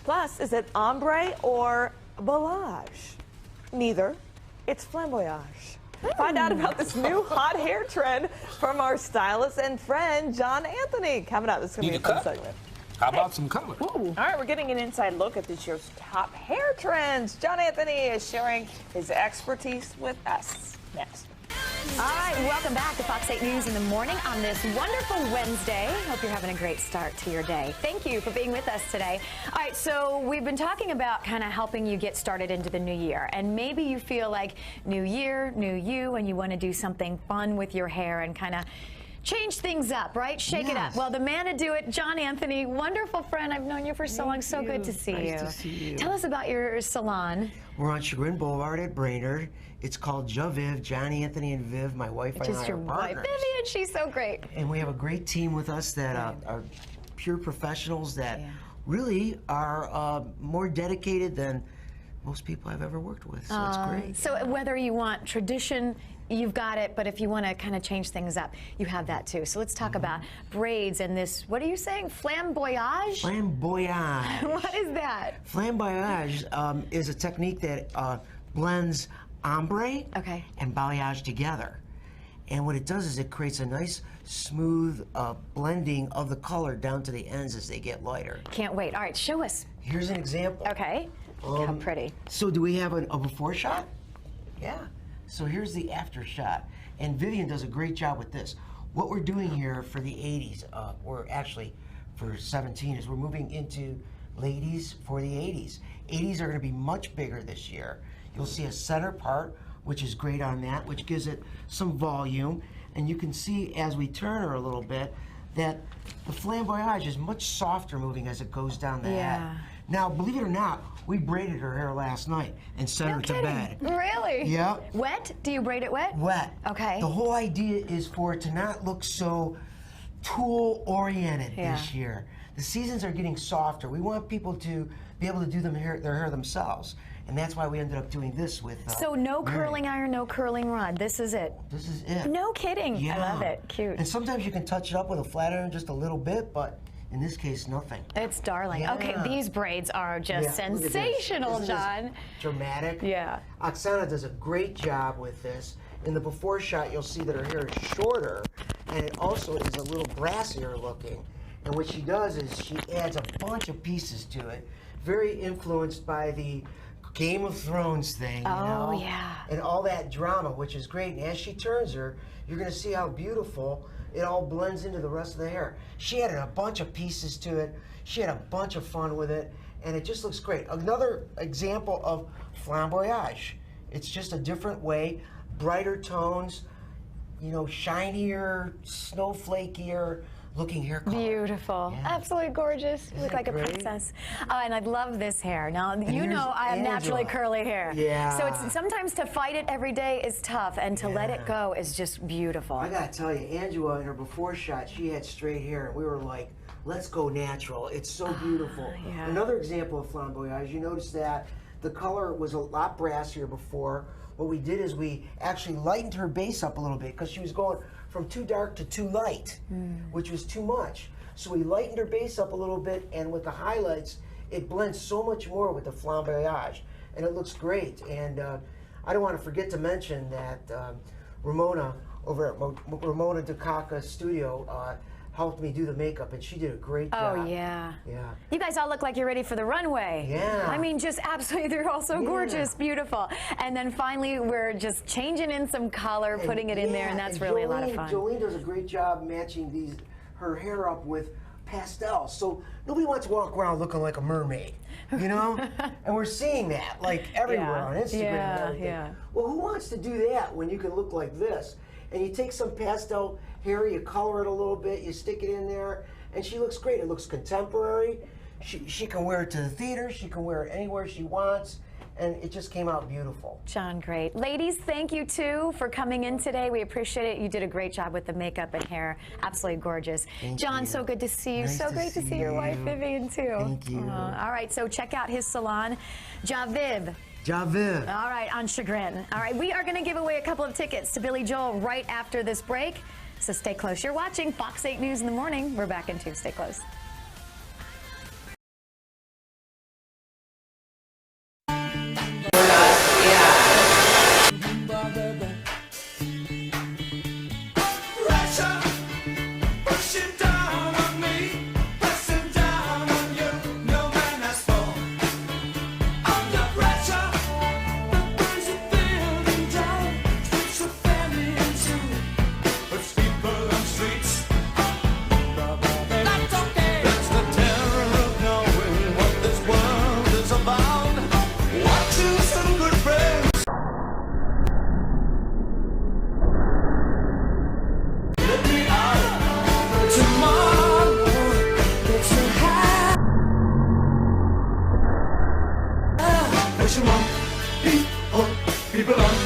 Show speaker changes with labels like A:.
A: Plus, is it ombre or balayage? Neither. It's flamboyage. Find out about this new hot hair trend from our stylist and friend, John Anthony. Coming up, this is going to be a fun segment.
B: How about some color?
A: All right, we're getting an inside look at this year's top hair trends. John Anthony is sharing his expertise with us. Next.
C: All right, welcome back to Fox 8 News in the morning on this wonderful Wednesday. Hope you're having a great start to your day. Thank you for being with us today. All right, so we've been talking about kind of helping you get started into the new year. And maybe you feel like new year, new you, and you want to do something fun with your hair and kind of change things up, right? Shake it up. Well, the man to do it, John Anthony, wonderful friend. I've known you for so long. So good to see you.
D: Nice to see you.
C: Tell us about your salon.
D: We're on Chagrin Boulevard at Brainerd. It's called Viv, Johnny Anthony and Viv, my wife and I
C: Just your
D: are
C: wife,
D: partners.
C: Vivian, she's so great.
D: And we have a great team with us that are pure professionals that really are more dedicated than most people I've ever worked with, so it's great.
C: So whether you want tradition, you've got it, but if you want to kind of change things up, you have that too. So let's talk about braids and this, what are you saying, flamboyage?
D: Flamboyage.
C: What is that?
D: Flamboyage is a technique that blends ombre and balayage together. And what it does is it creates a nice, smooth blending of the color down to the ends as they get lighter.
C: Can't wait. All right, show us.
D: Here's an example.
C: Okay. How pretty.
D: So do we have a before shot? Yeah. So here's the after shot. And Vivian does a great job with this. What we're doing here for the 80s, or actually for 17, is we're moving into ladies for the 80s. 80s are going to be much bigger this year. You'll see a center part, which is great on that, which gives it some volume. And you can see as we turn her a little bit that the flamboyage is much softer moving as it goes down the head. Now, believe it or not, we braided her hair last night and sent her to bed.
C: Really?
D: Yeah.
C: Wet? Do you braid it wet?
D: Wet.
C: Okay.
D: The whole idea is for it to not look so tool-oriented this year. The seasons are getting softer. We want people to be able to do their hair themselves. And that's why we ended up doing this with
C: So no curling iron, no curling rod. This is it.
D: This is it.
C: No kidding.
D: Yeah.
C: I love it. Cute.
D: And sometimes you can touch it up with a flat iron just a little bit, but in this case, nothing.
C: It's darling.
D: Yeah.
C: Okay, these braids are just sensational,
D: Isn't
C: John.
D: this dramatic.
C: Yeah.
D: Oksana does a great job with this. In the before shot, you'll see that her hair is shorter, and it also is a little brassier looking. And what she does is she adds a bunch of pieces to it, very influenced by the Game of Thrones thing, you know?
C: Yeah.
D: And all that drama, which is great. And as she turns her, you're going to see how beautiful it all blends into the rest of the hair. She added a bunch of pieces to it. She had a bunch of fun with it, and it just looks great. Another example of flamboyage. It's just a different way, brighter tones, you know, shinier, snowflakier looking hair color.
C: Beautiful. Absolutely gorgeous. You look like a princess. And I love this hair. Now, you know I have naturally curly hair.
D: Yeah.
C: So it's sometimes to fight it every day is tough, and to let it go is just beautiful.
D: I gotta tell you, Angela, in her before shot, she had straight hair, and we were like, let's go natural. It's so beautiful. Another example of flamboyage, you notice that the color was a lot brassier before. What we did is we actually lightened her base up a little bit because she was going from too dark to too light, which was too much. So we lightened her base up a little bit, and with the highlights, it blends so much more with the flamboyage, and it looks great. And I don't want to forget to mention that Ramona over at Ramona Dukaka Studio helped me do the makeup, and she did a great job.
C: Oh, yeah.
D: Yeah.
C: You guys all look like you're ready for the runway.
D: Yeah.
C: I mean, just absolutely, they're all so gorgeous, beautiful. And then finally, we're just changing in some color, putting it in there, and that's really a lot of fun.
D: Jolene does a great job matching her hair up with pastels. So nobody wants to walk around looking like a mermaid, you know? And we're seeing that, like, everywhere on Instagram and everything. Well, who wants to do that when you can look like this? And you take some pastel hair, you color it a little bit, you stick it in there, and she looks great. It looks contemporary. She can wear it to the theater, she can wear it anywhere she wants, and it just came out beautiful.
C: John, great. Ladies, thank you too for coming in today. We appreciate it. You did a great job with the makeup and hair. Absolutely gorgeous. John, so good to see you.
D: Nice
C: so great to see your wife, Vivian, too.
D: Thank you.
C: All right, so check out his salon, Viv.
D: Viv.
C: All right, on Chagrin. All right, we are going to give away a couple of tickets to Billy Joel right after this break. So stay close. You're watching Fox 8 News in the morning. We're back in 2. Stay close.
B: this world is about watching some good friends. Let me out tomorrow. Get so high. What you want? People on